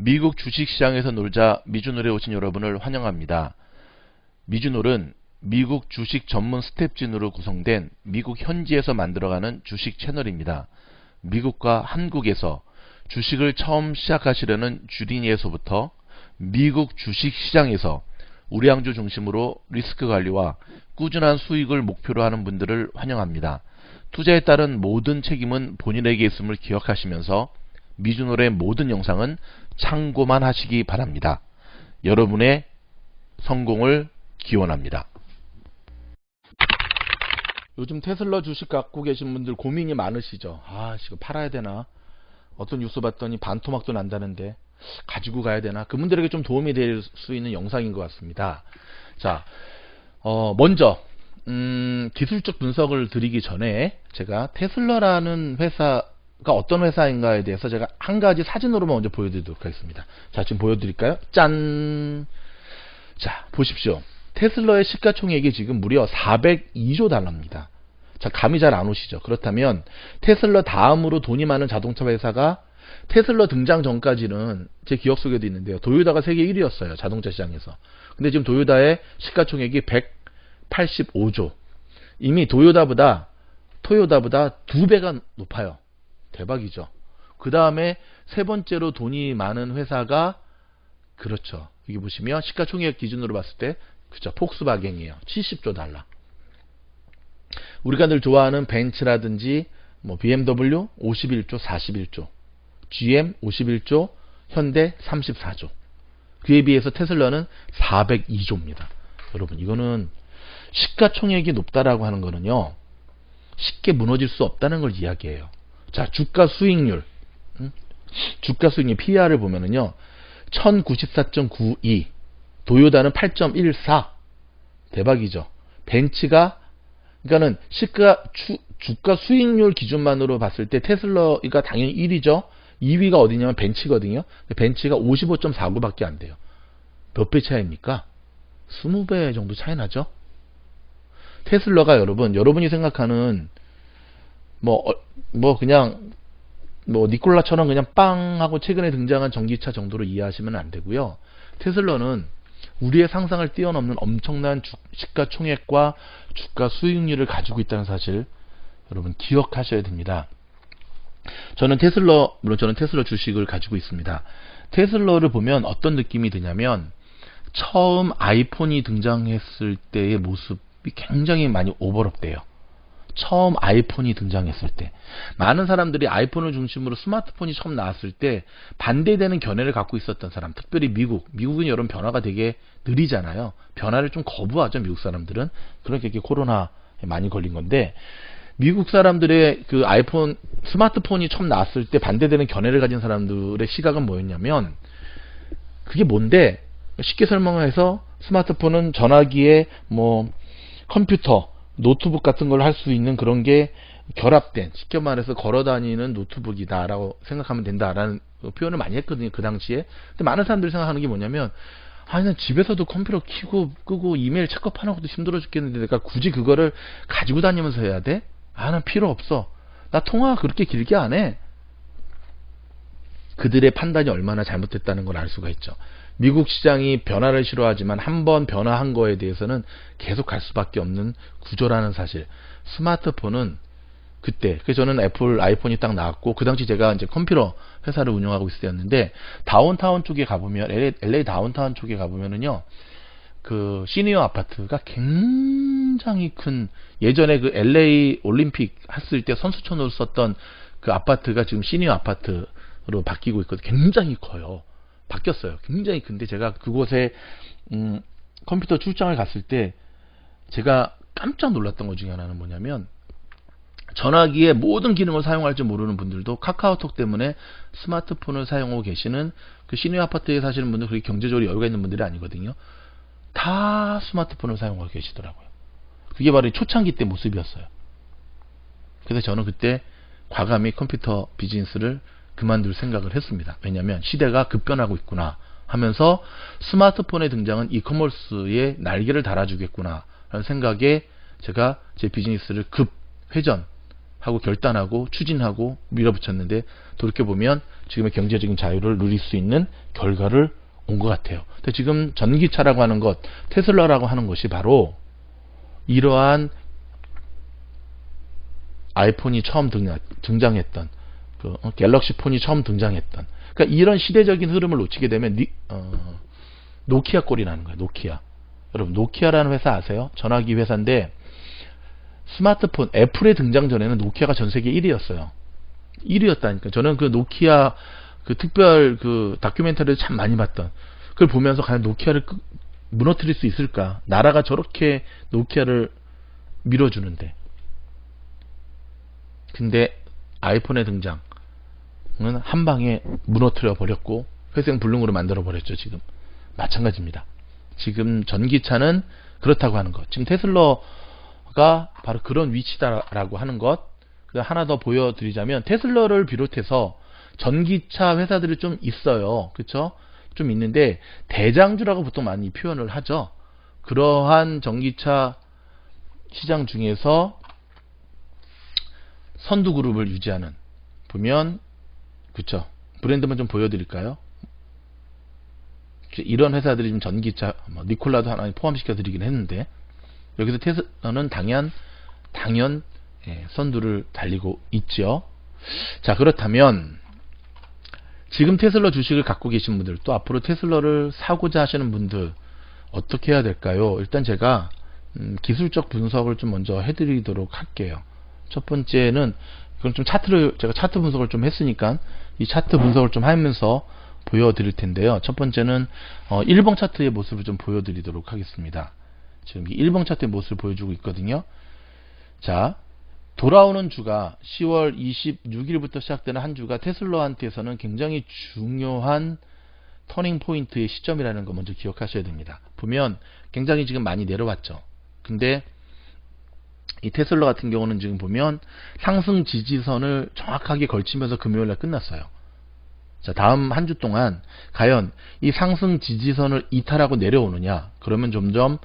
미국 주식시장에서 놀자 미주놀에 오신 여러분을 환영합니다. 미주놀은 미국 주식 전문 스텝진으로 구성된 미국 현지에서 만들어가는 주식 채널입니다. 미국과 한국에서 주식을 처음 시작하시려는 주린이에서부터 미국 주식시장에서 우량주 중심으로 리스크 관리와 꾸준한 수익을 목표로 하는 분들을 환영합니다. 투자에 따른 모든 책임은 본인에게 있음을 기억하시면서 미주놀의 모든 영상은 참고만 하시기 바랍니다. 여러분의 성공을 기원합니다. 요즘 테슬라 주식 갖고 계신 분들 고민이 많으시죠. 이거 팔아야 되나? 어떤 뉴스 봤더니 반토막도 난다는데 가지고 가야 되나? 그분들에게 좀 도움이 될 수 있는 영상인 것 같습니다. 자, 먼저 기술적 분석을 드리기 전에 제가 테슬라라는 회사가 어떤 회사인가에 대해서 제가 한 가지 사진으로 먼저 보여드리도록 하겠습니다. 자, 지금 보여드릴까요? 짠! 자, 보십시오. 테슬라의 시가총액이 지금 무려 402조 달러입니다. 자, 감이 잘 안 오시죠? 그렇다면 테슬라 다음으로 돈이 많은 자동차 회사가 테슬라 등장 전까지는 제 기억 속에도 있는데요. 도요타가 세계 1위였어요. 자동차 시장에서. 근데 지금 도요타의 시가총액이 185조. 이미 토요타보다 2배가 높아요. 대박이죠. 그 다음에 세 번째로 돈이 많은 회사가 그렇죠. 여기 보시면 시가총액 기준으로 봤을 때 그죠. 폭스바겐이에요. 70조 달러. 우리가 늘 좋아하는 벤츠라든지 뭐 BMW 51조, 41조, GM 51조, 현대 34조. 그에 비해서 테슬라는 402조입니다. 여러분, 이거는 시가총액이 높다라고 하는 거는요, 쉽게 무너질 수 없다는 걸 이야기해요. 자, 주가 수익률, PER을 보면은요, 1094.92, 도요타는 8.14, 대박이죠. 벤츠가, 그러니까는 주가 수익률 기준만으로 봤을 때 테슬라가 당연히 1위죠. 2위가 어디냐면 벤츠거든요. 벤츠가 55.49밖에 안 돼요. 몇 배 차이입니까? 20배 정도 차이 나죠. 테슬라가 여러분이 생각하는 니콜라처럼 그냥 빵 하고 최근에 등장한 전기차 정도로 이해하시면 안 되고요. 테슬라는 우리의 상상을 뛰어넘는 엄청난 시가총액과 주가 수익률을 가지고 있다는 사실 여러분 기억하셔야 됩니다. 물론 저는 테슬라 주식을 가지고 있습니다. 테슬라를 보면 어떤 느낌이 드냐면 처음 아이폰이 등장했을 때의 모습이 굉장히 많이 오버랩돼요. 처음 아이폰이 등장했을 때 많은 사람들이 아이폰을 중심으로 스마트폰이 처음 나왔을 때 반대되는 견해를 갖고 있었던 사람, 특별히 미국은 여러분 변화가 되게 느리잖아요. 변화를 좀 거부하죠. 미국 사람들은. 그러니까 이렇게 코로나에 많이 걸린 건데, 미국 사람들의 그 아이폰 스마트폰이 처음 나왔을 때 반대되는 견해를 가진 사람들의 시각은 뭐였냐면, 그게 뭔데, 쉽게 설명해서 스마트폰은 전화기에 컴퓨터, 노트북 같은 걸 할 수 있는 그런 게 결합된, 쉽게 말해서 걸어다니는 노트북이다라고 생각하면 된다라는 표현을 많이 했거든요. 그 당시에. 근데 많은 사람들이 생각하는 게 뭐냐면, 난 집에서도 컴퓨터 켜고 끄고 이메일 체크하는 것도 힘들어 죽겠는데 내가 굳이 그거를 가지고 다니면서 해야 돼? 난 필요 없어. 나 통화 그렇게 길게 안 해. 그들의 판단이 얼마나 잘못됐다는 걸 알 수가 있죠. 미국 시장이 변화를 싫어하지만 한번 변화한 거에 대해서는 계속 갈 수밖에 없는 구조라는 사실. 스마트폰은 그래서 저는 아이폰이 딱 나왔고, 그 당시 제가 이제 컴퓨터 회사를 운영하고 있을 때였는데, 다운타운 쪽에 가보면, LA 다운타운 쪽에 가보면은요, 그 시니어 아파트가 굉장히 큰, 예전에 그 LA 올림픽 했을 때 선수촌으로 썼던 그 아파트가 지금 시니어 아파트로 바뀌고 있거든요. 굉장히 커요. 바뀌었어요. 굉장히 큰데, 제가 그곳에 컴퓨터 출장을 갔을 때 제가 깜짝 놀랐던 것 중에 하나는 뭐냐면, 전화기의 모든 기능을 사용할 줄 모르는 분들도 카카오톡 때문에 스마트폰을 사용하고 계시는 그 시니어 아파트에 사시는 분들, 그렇게 경제적으로 여유가 있는 분들이 아니거든요. 다 스마트폰을 사용하고 계시더라고요. 그게 바로 초창기 때 모습이었어요. 그래서 저는 그때 과감히 컴퓨터 비즈니스를 그만둘 생각을 했습니다. 왜냐하면 시대가 급변하고 있구나 하면서 스마트폰의 등장은 이커머스의 날개를 달아주겠구나 라는 생각에 제가 제 비즈니스를 급 회전 하고 결단하고 추진하고 밀어붙였는데 돌이켜보면 지금의 경제적인 자유를 누릴 수 있는 결과를 온 것 같아요. 근데 지금 전기차라고 하는 것, 테슬라라고 하는 것이 바로 이러한 아이폰이 처음 등장했던 갤럭시 폰이 처음 등장했던, 그러니까 이런 시대적인 흐름을 놓치게 되면 노키아 꼴이 나는 거예요. 노키아. 여러분 노키아라는 회사 아세요? 전화기 회사인데 스마트폰 애플의 등장 전에는 노키아가 전 세계 1위였어요. 1위였다니까. 저는 그 노키아 그 특별 그 다큐멘터리를 참 많이 봤던, 그걸 보면서 과연 노키아를 무너뜨릴 수 있을까? 나라가 저렇게 노키아를 밀어주는데. 근데 아이폰의 등장은 한 방에 무너뜨려 버렸고 회생불능으로 만들어 버렸죠. 지금 마찬가지입니다. 지금 전기차는 그렇다고 하는 것, 지금 테슬라가 바로 그런 위치다라고 하는 것. 하나 더 보여드리자면 테슬라를 비롯해서 전기차 회사들이 좀 있어요. 그쵸? 좀 있는데 대장주라고 보통 많이 표현을 하죠. 그러한 전기차 시장 중에서 선두그룹을 유지하는, 보면 그쵸? 브랜드만 좀 보여드릴까요? 이런 회사들이 지금 전기차, 니콜라도 하나 포함시켜 드리긴 했는데, 여기서 테슬라는 당연 선두를 달리고 있죠. 자, 그렇다면 지금 테슬라 주식을 갖고 계신 분들, 또 앞으로 테슬라를 사고자 하시는 분들 어떻게 해야 될까요? 일단 제가 기술적 분석을 좀 먼저 해드리도록 할게요. 첫 번째는, 그럼 좀 제가 차트 분석을 좀 했으니까 이 차트 분석을 좀 하면서 보여드릴 텐데요. 첫 번째는 일봉 차트의 모습을 좀 보여드리도록 하겠습니다. 지금 이 일봉 차트의 모습을 보여주고 있거든요. 자, 돌아오는 주가 10월 26일부터 시작되는 한 주가 테슬라한테서는 굉장히 중요한 터닝 포인트의 시점이라는 거 먼저 기억하셔야 됩니다. 보면 굉장히 지금 많이 내려왔죠. 근데 이 테슬라 같은 경우는 지금 보면 상승 지지선을 정확하게 걸치면서 금요일날 끝났어요. 자, 다음 한 주 동안 과연 이 상승 지지선을 이탈하고 내려오느냐? 그러면 점점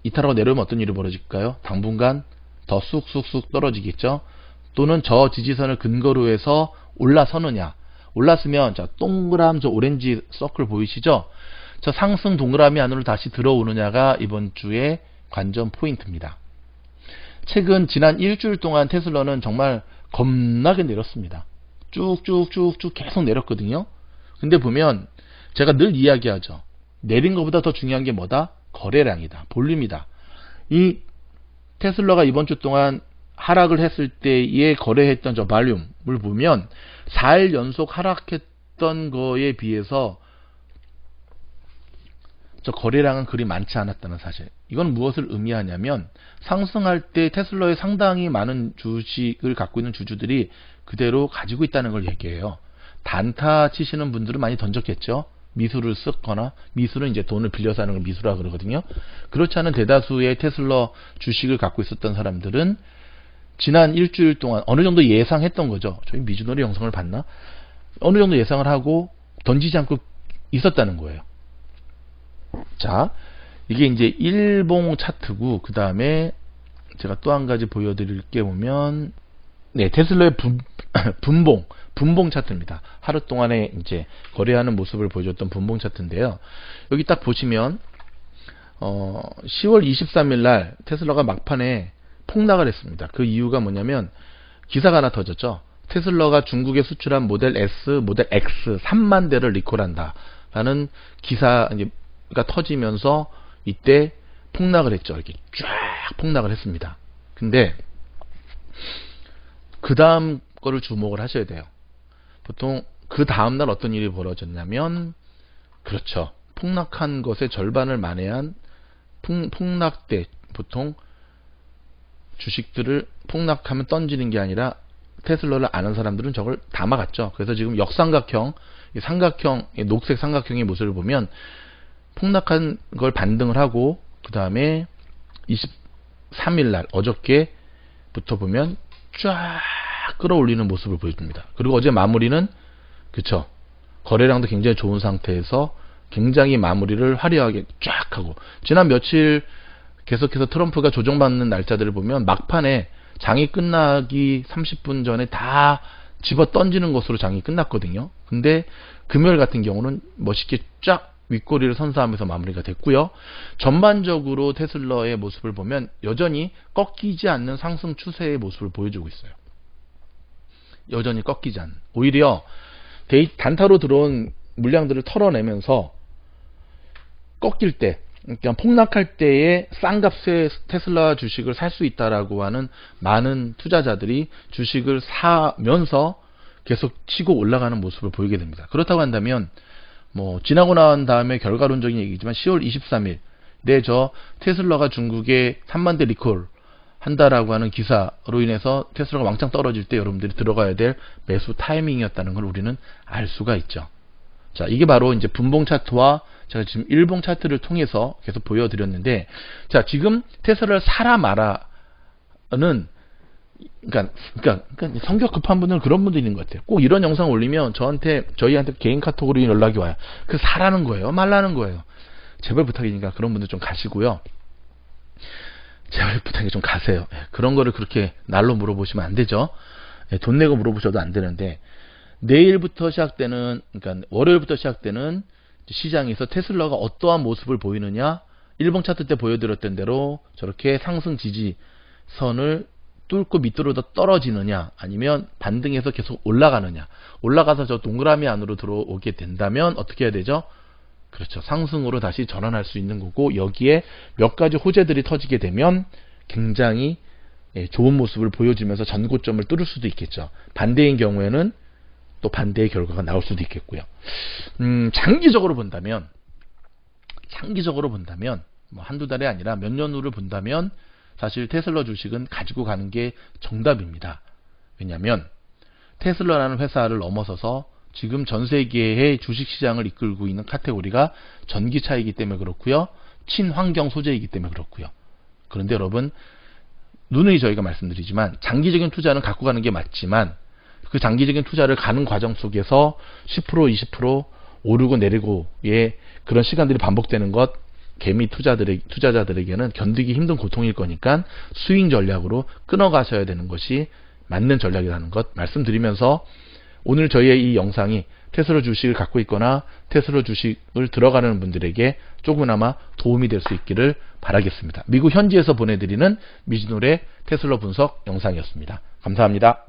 이탈하고 내려오면 어떤 일이 벌어질까요? 당분간 더 쑥쑥쑥 떨어지겠죠. 또는 저 지지선을 근거로 해서 올라서느냐? 올랐으면 자, 동그란 저 오렌지 서클 보이시죠? 저 상승 동그라미 안으로 다시 들어오느냐가 이번 주의 관전 포인트입니다. 최근 지난 일주일 동안 테슬라는 정말 겁나게 내렸습니다. 쭉쭉쭉쭉 계속 내렸거든요. 근데 보면 제가 늘 이야기하죠. 내린 것보다 더 중요한 게 뭐다? 거래량이다. 볼륨이다. 이 테슬라가 이번 주 동안 하락을 했을 때에 거래했던 저 볼륨을 보면 4일 연속 하락했던 거에 비해서 저 거래량은 그리 많지 않았다는 사실. 이건 무엇을 의미하냐면 상승할 때 테슬라의 상당히 많은 주식을 갖고 있는 주주들이 그대로 가지고 있다는 걸 얘기해요. 단타 치시는 분들은 많이 던졌겠죠. 미수를 쓰거나, 미수는 이제 돈을 빌려서 하는 걸 미수라 그러거든요. 그렇지 않은 대다수의 테슬라 주식을 갖고 있었던 사람들은 지난 일주일 동안 어느 정도 예상했던 거죠. 저희 미주노래 영상을 봤나? 어느 정도 예상을 하고 던지지 않고 있었다는 거예요. 자, 이게 이제 일봉 차트고, 그 다음에 제가 또 한 가지 보여드릴 게 보면, 네, 테슬라의 분봉 차트입니다. 하루 동안에 이제 거래하는 모습을 보여줬던 분봉 차트인데요. 여기 딱 보시면 10월 23일 날 테슬라가 막판에 폭락을 했습니다. 그 이유가 뭐냐면 기사가 하나 터졌죠. 테슬라가 중국에 수출한 모델 S, 모델 X 3만 대를 리콜한다 라는 기사가 터지면서 이때 폭락을 했죠. 이렇게 쫙 폭락을 했습니다. 근데 그 다음 거를 주목을 하셔야 돼요. 보통 그 다음날 어떤 일이 벌어졌냐면, 그렇죠, 폭락한 것의 절반을 만회한 폭락 때 보통 주식들을 폭락하면 던지는 게 아니라 테슬라를 아는 사람들은 저걸 다 막았죠. 그래서 지금 역삼각형, 녹색 삼각형의 모습을 보면 폭락한 걸 반등을 하고, 그 다음에 23일날 어저께부터 보면 쫙 끌어올리는 모습을 보여줍니다. 그리고 어제 마무리는 그쵸, 거래량도 굉장히 좋은 상태에서 굉장히 마무리를 화려하게 쫙 하고, 지난 며칠 계속해서 트럼프가 조정받는 날짜들을 보면 막판에 장이 끝나기 30분 전에 다 집어 던지는 것으로 장이 끝났거든요. 근데 금요일 같은 경우는 멋있게 쫙 윗꼬리를 선사하면서 마무리가 됐고요. 전반적으로 테슬라의 모습을 보면 여전히 꺾이지 않는 상승 추세의 모습을 보여주고 있어요. 여전히 꺾이지 않는. 오히려 단타로 들어온 물량들을 털어내면서 꺾일 때, 그러니까 폭락할 때에 싼 값에 테슬라 주식을 살 수 있다라고 하는 많은 투자자들이 주식을 사면서 계속 치고 올라가는 모습을 보이게 됩니다. 그렇다고 한다면 뭐 지나고 난 다음에 결과론적인 얘기지만 10월 23일에 저 테슬라가 중국에 3만 대 리콜 한다라고 하는 기사로 인해서 테슬라가 왕창 떨어질 때 여러분들이 들어가야 될 매수 타이밍이었다는 걸 우리는 알 수가 있죠. 자, 이게 바로 이제 분봉 차트와 제가 지금 일봉 차트를 통해서 계속 보여드렸는데, 자, 지금 테슬라를 사라 마라는, 그러니까 성격 급한 분들은 그런 분들이 있는 것 같아요. 꼭 이런 영상 올리면 저희한테 개인 카톡으로 연락이 와요. 그 사라는 거예요, 말라는 거예요. 제발 부탁이니까 그런 분들 좀 가시고요. 제발 부탁이 좀 가세요. 그런 거를 그렇게 날로 물어보시면 안 되죠. 돈 내고 물어보셔도 안 되는데, 내일부터 시작되는, 그러니까 월요일부터 시작되는 시장에서 테슬라가 어떠한 모습을 보이느냐, 일봉 차트 때 보여드렸던 대로 저렇게 상승 지지선을 뚫고 밑으로 더 떨어지느냐, 아니면 반등해서 계속 올라가느냐, 올라가서 저 동그라미 안으로 들어오게 된다면 어떻게 해야 되죠? 그렇죠, 상승으로 다시 전환할 수 있는 거고, 여기에 몇 가지 호재들이 터지게 되면 굉장히 좋은 모습을 보여주면서 전고점을 뚫을 수도 있겠죠. 반대인 경우에는 또 반대의 결과가 나올 수도 있겠고요. 장기적으로 본다면 뭐 한두 달이 아니라 몇 년 후를 본다면 사실 테슬라 주식은 가지고 가는 게 정답입니다. 왜냐하면 테슬라라는 회사를 넘어서서 지금 전 세계의 주식시장을 이끌고 있는 카테고리가 전기차이기 때문에 그렇고요, 친환경 소재이기 때문에 그렇고요. 그런데 여러분, 누누이 저희가 말씀드리지만 장기적인 투자는 갖고 가는 게 맞지만, 그 장기적인 투자를 가는 과정 속에서 10% 20% 오르고 내리고의 그런 시간들이 반복되는 것, 개미 투자자들에게는 견디기 힘든 고통일 거니까 스윙 전략으로 끊어가셔야 되는 것이 맞는 전략이라는 것 말씀드리면서, 오늘 저희의 이 영상이 테슬라 주식을 갖고 있거나 테슬라 주식을 들어가는 분들에게 조금이나마 도움이 될 수 있기를 바라겠습니다. 미국 현지에서 보내드리는 미즈노의 테슬라 분석 영상이었습니다. 감사합니다.